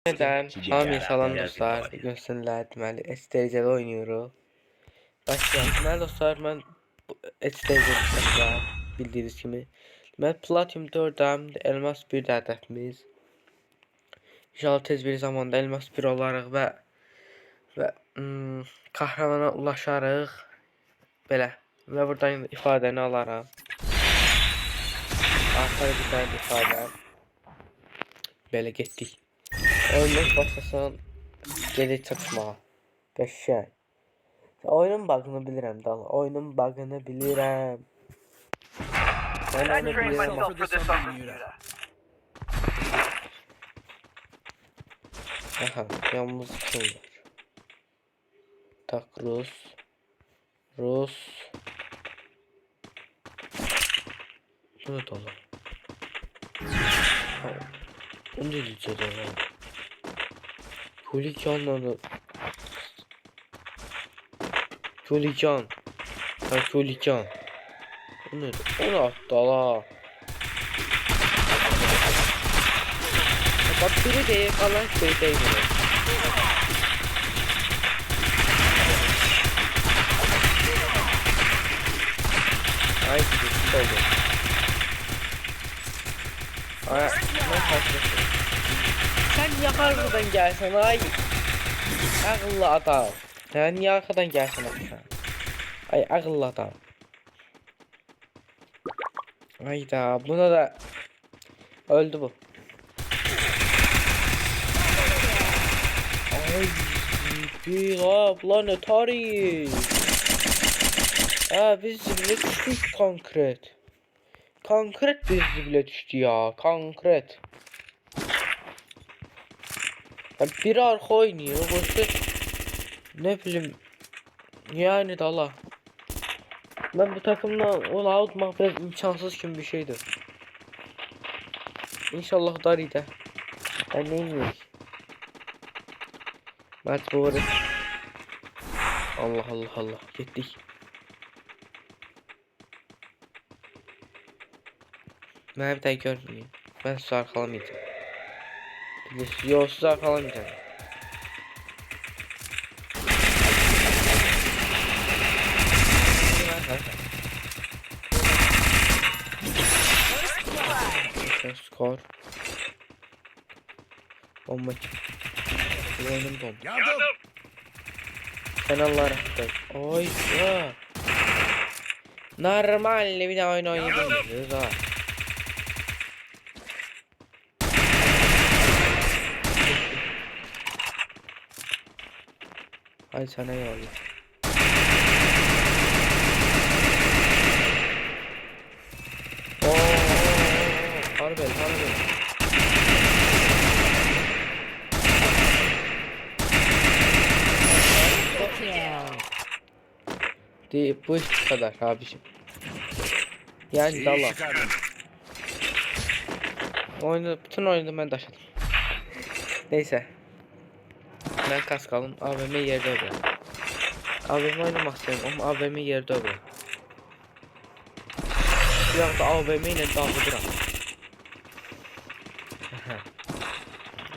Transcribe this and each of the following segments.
Neden? Salam dostlar. Bugün sizinlə deməli STC'de oynuyoruz. Başlayalım. Deməli dostlar, mən STC'de bildiyiniz kimi. Deməli Platinum 4'əm, Elmas 1 də hədəfimiz. İnşallah tez bir zamanda Elmas 1 olarıq və kahramana ulaşarıq. Belə. Və buradan ifadəni alaram. Arxaya bir tane ifadə. Belə getdik. Oyunun başlasın. Gedək çatışmağa. Qəşəng. Oyunun bug'ını bilirəm dala. Oyunun bug'ını bilirəm. Ben onu bilirəm. Aha, yalnız kim var? Tak Rus. Bu ne dala? O ne diyeceğiz dala? Holiganla Holigan. Ha Holigan. O ne? O ne attı la? Bak biri değil falan şey değil. Ay gidiyor oldu. Ay ne kaçmışsın? Sen niye arkadan gelsen ay? Ağıllı adam. Sen niye arkadan gelsen ay ağıllı adam. Hayda buna da öldü bu. Ay bir planetari. Biz bile düştük konkret. Konkret biz bile düştü ya konkret. Biri arka oynuyor. Burası ne bileyim yani dala. Ben bu takımla ola almak biraz imkansız gibi bir şeydir. İnşallah Dari'de. Ben neyim Mecburi. Allah gittik. Ben bir daha görmeyeyim. Ben sizi arkalamayacağım. Yok sizi arkalamayacağım. Skor. Bomba. Oyunum bomba. Sen Allah rahmet. Oy ya. Normal bir de oyun oynayabiliriz ha. Hay sana eyvallah. Harbi. Bu iş kadar abiciğim. Yani dala. Bütün oyunu ben taşıdım. Neyse. Ben kask alın. AVM yerde öbür. AVM oynamak istiyorum ama AVM yerde öbür. Biraz da AVM ile dağıtıram.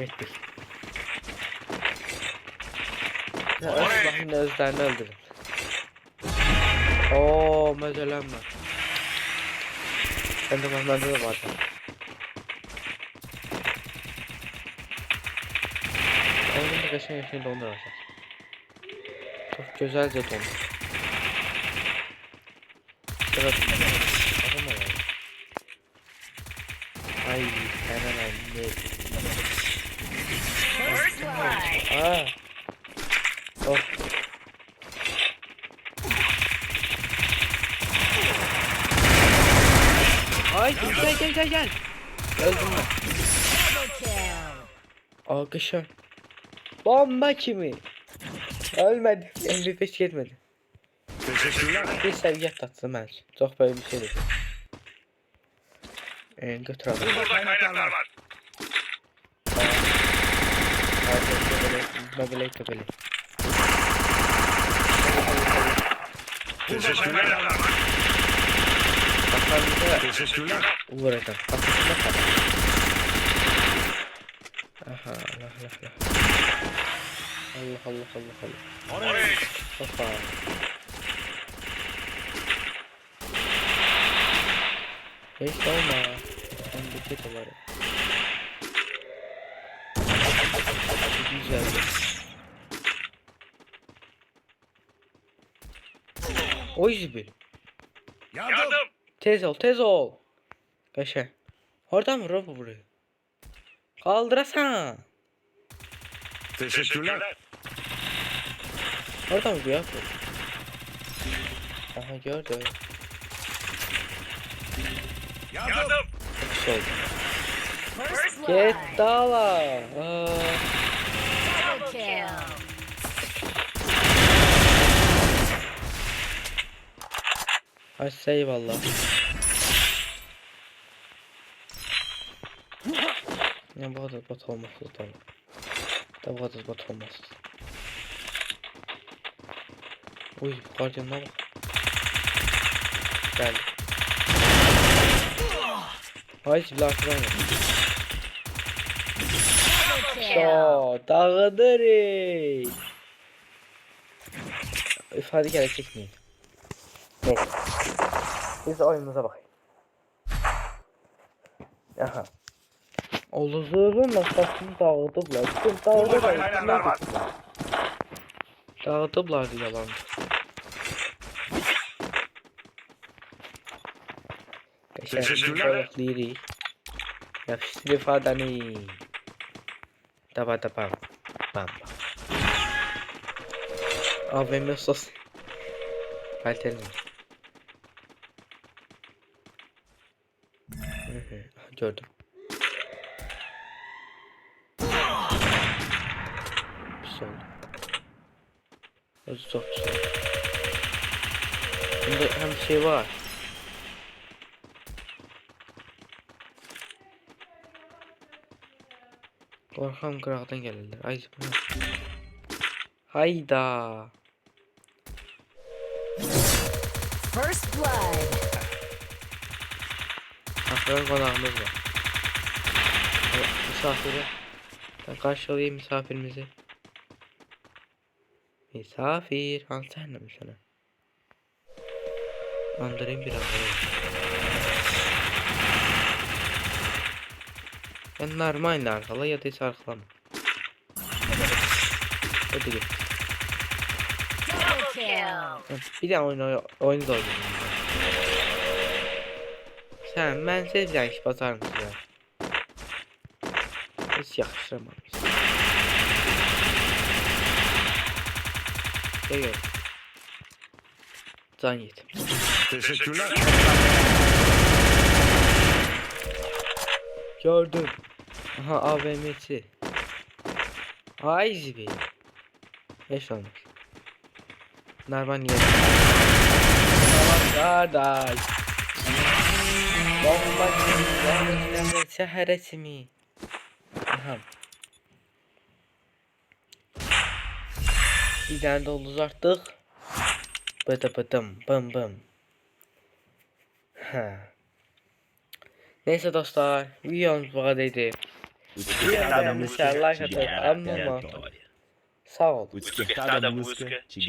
Ettik. Allah'ın özlerini öldürün. Ooo mezelenme. Ben de bende de vardı. Oyunun da geçen yaşını donduracağız. Çok güzelce dondur. Evet. Adam var. Ay hemen anne. Oh. Ay gel. Öldüm ben. Arkadaşlar. Bomba kimi? Ölmedi. MVP geçmedi. Bir seviye tatsın ben. Çok böyle bir şey değil. Götür abi. Burada kaynaklar var. Böyle. Teşekkürler. Bakalım uğraşacağım. Kafasına kadar. Aha Allah Allah Allah. Allah Allah Allah Allah. Oraya git. Hoppa. Hiç olma. Ben bir şey var. Güzel. Oy zibil. Yardım. Tez ol, tez ol. Kaşa. Oradan mı robo vuruyor? Kaldırasana. Teşekkürler. Oradan vuruyor. Aha gördüm. Yardım. Sol. Get dala. Double kill. Ay say valla. Ya bu kadar bot olmaz tamam. Da bu kadar bot olmaz. Uy guardian'a bak. Geldi. Ay silah falan var. Double kill. Yo dağıdır. İfade kere çekmeyin. Neyse. Biz oyunumuza bakayım. Aha. Oluzluğun masasını dağıtıblar. Bütün dağıtıblar. Dağıtıblar yalan. Teşekkürler. Ayaklayırıq. Yapıştır ifadəni. Daba daba. Bam. AVM sos. Kaliteli mi? Gördüm. Güzel. Özü çok güzel. Şimdi hem şey var. Korkam kıraqdan gelirler. Ay bu ne? Hayda. First blood. Aferin konağımız var. Evet, misafiri. Ben karşılayayım misafirimizi. Misafir. Hangi anlamış sana? Andırayım biraz. Ben normal arkala ya da arkalama. Hadi git. Double kill. Bir daha oyunu da oynayayım. Sen ben siz yanlış basar mısın ya? Hiç yakıştıramamış. Gel. Can yetim. Teşekkürler. Gördüm. Aha AVM'si. Ay zibi. Eş olmuş. Narvan niye? Tamam kardeş. Bomba seheresi mi? Aha. Bir tane de oluz artık. Bıdı bıdım bım bım. Ha. Neyse dostlar, videomuz bu kadardı. Videomu like atıp abone olmayı. Sağ ol. У цих та música te